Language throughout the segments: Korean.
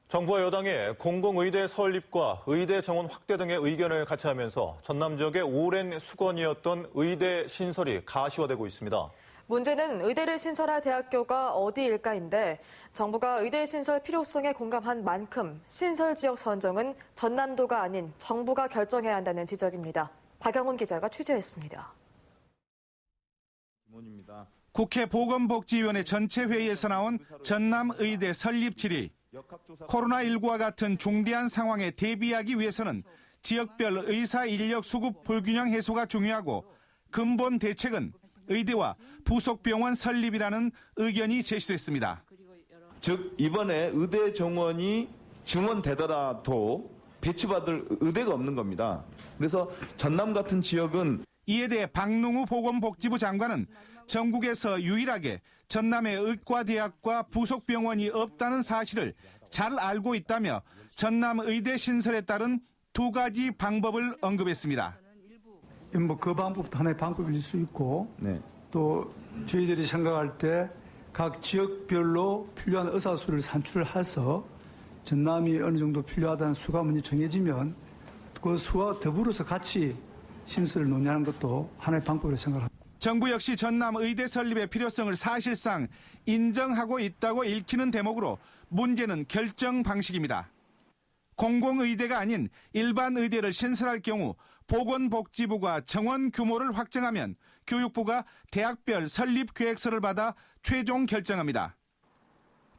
정부와 여당이 공공의대 설립과 의대 정원 확대 등의 의견을 같이 하면서 전남 지역의 오랜 수건이었던 의대 신설이 가시화되고 있습니다. 문제는 의대를 신설할 대학교가 어디일까인데 정부가 의대 신설 필요성에 공감한 만큼 신설 지역 선정은 전남도가 아닌 정부가 결정해야 한다는 지적입니다. 박영훈 기자가 취재했습니다. 국회 보건복지위원회 전체 회의에서 나온 전남 의대 설립 질의. 코로나19와 같은 중대한 상황에 대비하기 위해서는 지역별 의사 인력 수급 불균형 해소가 중요하고 근본 대책은 의대와 부속 병원 설립이라는 의견이 제시됐습니다. 즉 이번에 의대 정원이 증원되더라도 배치받을 의대가 없는 겁니다. 그래서 전남 같은 지역은 이에 대해 박능우 보건복지부 장관은 전국에서 유일하게 전남의 의과대학과 부속병원이 없다는 사실을 잘 알고 있다며 전남 의대 신설에 따른 두 가지 방법을 언급했습니다. 그 방법도 하나의 방법일 수 있고 네. 또 저희들이 생각할 때 각 지역별로 필요한 의사 수를 산출해서 전남이 어느 정도 필요하다는 수가 먼저 정해지면 그 수와 더불어서 같이 신설을 논의하는 것도 하나의 방법으로 생각합니다. 정부 역시 전남 의대 설립의 필요성을 사실상 인정하고 있다고 읽히는 대목으로 문제는 결정 방식입니다. 공공의대가 아닌 일반 의대를 신설할 경우 보건복지부가 정원 규모를 확정하면 교육부가 대학별 설립 계획서를 받아 최종 결정합니다.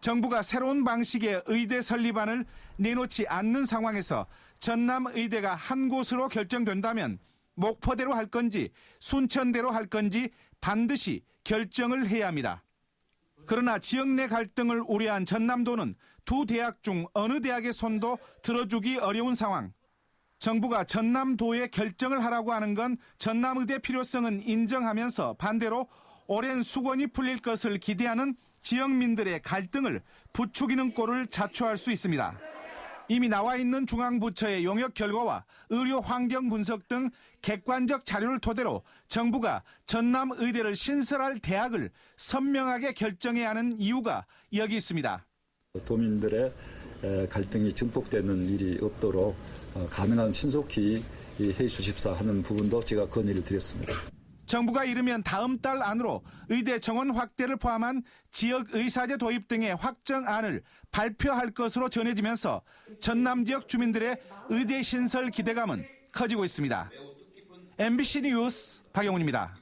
정부가 새로운 방식의 의대 설립안을 내놓지 않는 상황에서 전남 의대가 한 곳으로 결정된다면 목포대로 할 건지 순천대로 할 건지 반드시 결정을 해야 합니다. 그러나 지역 내 갈등을 우려한 전남도는 두 대학 중 어느 대학의 손도 들어주기 어려운 상황. 정부가 전남도의 결정을 하라고 하는 건 전남의대 필요성은 인정하면서 반대로 오랜 수건이 풀릴 것을 기대하는 지역민들의 갈등을 부추기는 꼴을 자초할 수 있습니다. 이미 나와 있는 중앙부처의 용역 결과와 의료 환경 분석 등 객관적 자료를 토대로 정부가 전남 의대를 신설할 대학을 선명하게 결정해야 하는 이유가 여기 있습니다. 도민들의 갈등이 증폭되는 일이 없도록 가능한 신속히 회의 주십사하는 부분도 제가 건의를 드렸습니다. 정부가 이르면 다음 달 안으로 의대 정원 확대를 포함한 지역 의사제 도입 등의 확정안을 발표할 것으로 전해지면서 전남 지역 주민들의 의대 신설 기대감은 커지고 있습니다. MBC 뉴스 박영훈입니다.